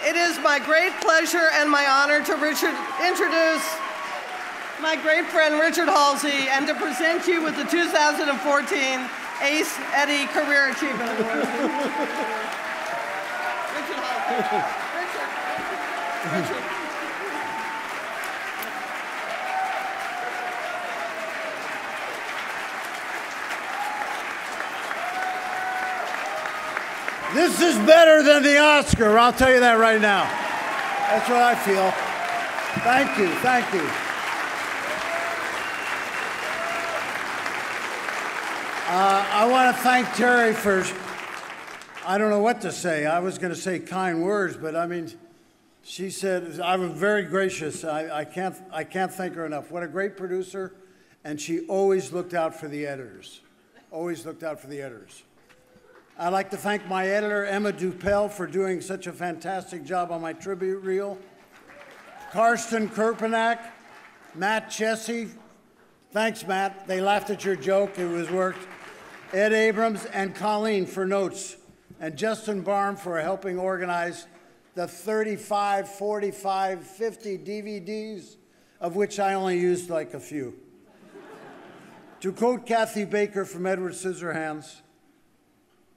It is my great pleasure and my honor to introduce my great friend Richard Halsey and to present you with the 2014 Ace Eddie Career Achievement Award. Richard Halsey. Richard. This is better than the Oscar, I'll tell you that right now. That's what I feel. Thank you, thank you. I want to thank Terry for, I don't know what to say. I was going to say kind words, but I mean, she said, I was very gracious. I can't thank her enough. What a great producer, and she always looked out for the editors. Always looked out for the editors. I'd like to thank my editor, Emma Dupel, for doing such a fantastic job on my tribute reel. Karsten Kerpenak, Matt Chessy, thanks, Matt. They laughed at your joke, it was worked. Ed Abrams and Colleen for notes, and Justin Barham for helping organize the 35, 45, 50 DVDs, of which I only used like a few. To quote Kathy Baker from Edward Scissorhands,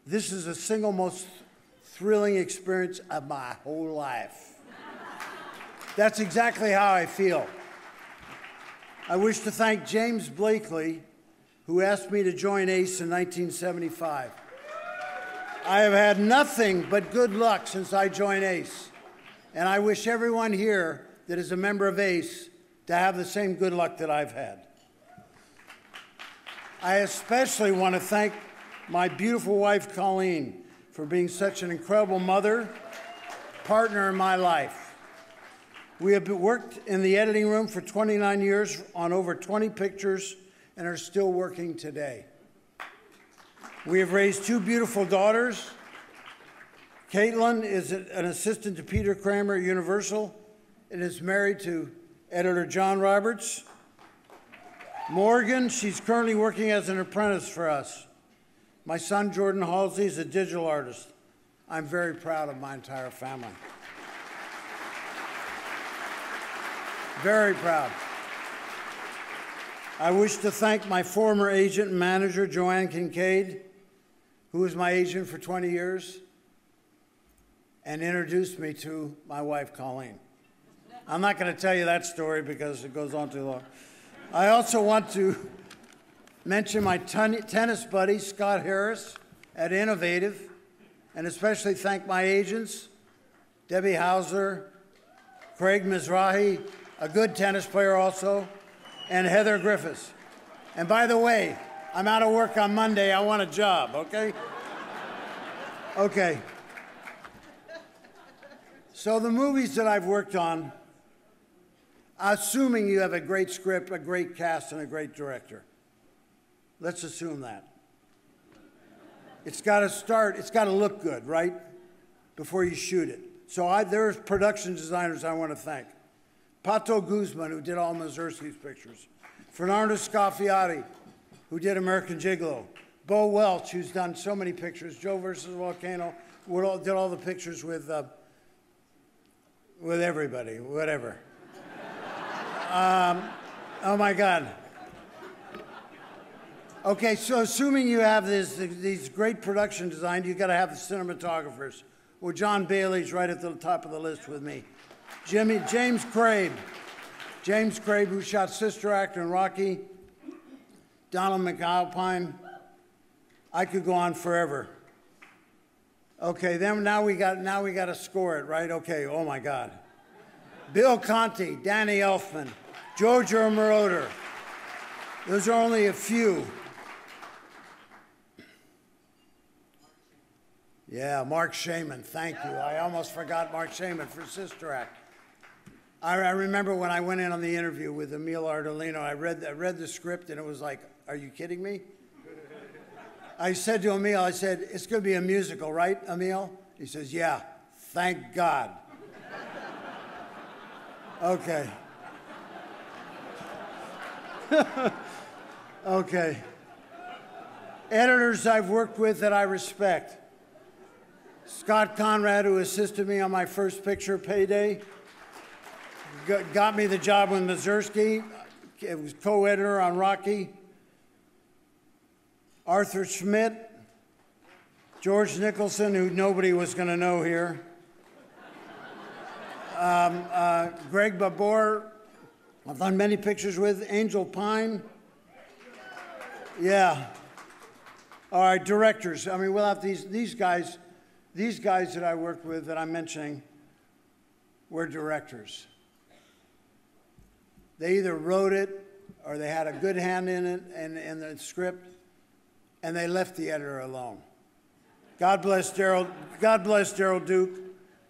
this is the single most thrilling experience of my whole life. That's exactly how I feel. I wish to thank James Blakely, who asked me to join ACE in 1975. I have had nothing but good luck since I joined ACE, and I wish everyone here that is a member of ACE to have the same good luck that I've had. I especially want to thank my beautiful wife, Colleen, for being such an incredible mother, partner in my life. We have worked in the editing room for 29 years on over 20 pictures and are still working today. We have raised two beautiful daughters. Caitlin is an assistant to Peter Kramer at Universal and is married to editor John Roberts. Morgan, she's currently working as an apprentice for us. My son, Jordan Halsey, is a digital artist. I'm very proud of my entire family. Very proud. I wish to thank my former agent and manager, Joanne Kincaid, who was my agent for 20 years and introduced me to my wife, Colleen. I'm not going to tell you that story because it goes on too long. I also want to mention my tennis buddy, Scott Harris, at Innovative, and especially thank my agents, Debbie Hauser, Craig Mizrahi, a good tennis player also, and Heather Griffiths. And by the way, I'm out of work on Monday. I want a job, okay? Okay. So the movies that I've worked on, assuming you have a great script, a great cast, and a great director. Let's assume that. It's got to start, it's got to look good, right? Before you shoot it. So there's production designers I want to thank. Pato Guzman, who did all Mazursky's pictures. Fernando Scaffiati, who did American Gigolo. Bo Welch, who's done so many pictures. Joe versus Volcano, did all the pictures with everybody, whatever. Oh my God. Okay, so assuming you have these great production designs, you've got to have the cinematographers. Well, John Bailey's right at the top of the list with me. James Crabe, who shot Sister Act and Rocky. Donald McAlpine. I could go on forever. Okay, then now we got to score it, right? Okay, oh my God. Bill Conti, Danny Elfman, Jojo Moroder. Those are only a few. Yeah, Mark Shaman, thank you. I almost forgot Mark Shaman for Sister Act. I remember when I went in on the interview with Emil Ardolino, I read the script and it was like, are you kidding me? I said to Emil, I said, it's going to be a musical, right, Emil? He says, yeah, thank God. Okay. Okay. Editors I've worked with that I respect. Scott Conrad, who assisted me on my first picture, Payday, got me the job with Mazursky. It was co-editor on Rocky. Arthur Schmidt, George Nicholson, who nobody was going to know here. Greg Babor, I've done many pictures with. Angel Pine. Yeah. All right, directors. I mean, we'll have these guys that I worked with that I'm mentioning were directors. They either wrote it or they had a good hand in it and in the script, and they left the editor alone. God bless Daryl Duke,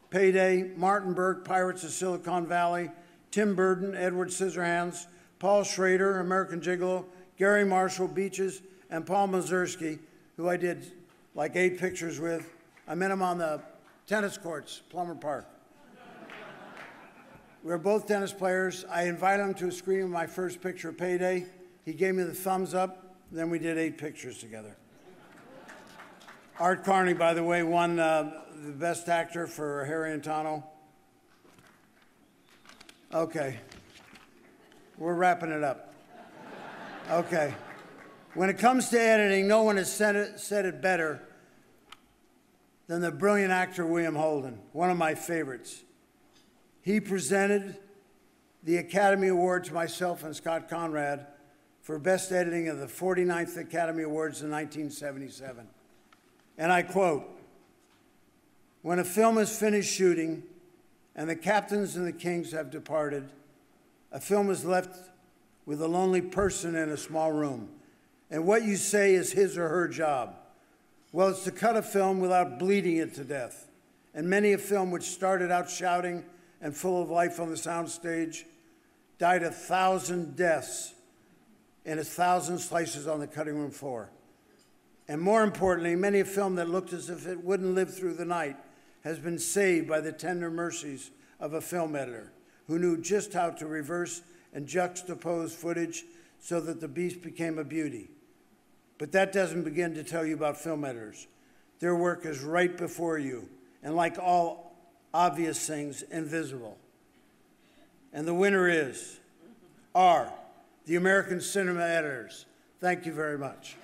Payday, Martin Burke, Pirates of Silicon Valley, Tim Burton, Edward Scissorhands, Paul Schrader, American Gigolo, Gary Marshall, Beaches, and Paul Mazursky, who I did like 8 pictures with. I met him on the tennis courts, Plummer Park. We were both tennis players. I invited him to a screening of my first picture, Payday. He gave me the thumbs up. Then we did 8 pictures together. Art Carney, by the way, won the Best Actor for Harry and Tano. Okay. We're wrapping it up. Okay. When it comes to editing, no one has said it better than the brilliant actor William Holden, one of my favorites. He presented the Academy Award to myself and Scott Conrad for Best Editing of the 49th Academy Awards in 1977. And I quote, "When a film is finished shooting and the captains and the kings have departed, a film is left with a lonely person in a small room. And what you say is his or her job. Well, it's to cut a film without bleeding it to death. And many a film which started out shouting and full of life on the soundstage died 1,000 deaths and 1,000 slices on the cutting room floor. And more importantly, many a film that looked as if it wouldn't live through the night has been saved by the tender mercies of a film editor who knew just how to reverse and juxtapose footage so that the beast became a beauty. But that doesn't begin to tell you about film editors. Their work is right before you, and like all obvious things, invisible. And the winner are the American cinema editors. Thank you very much.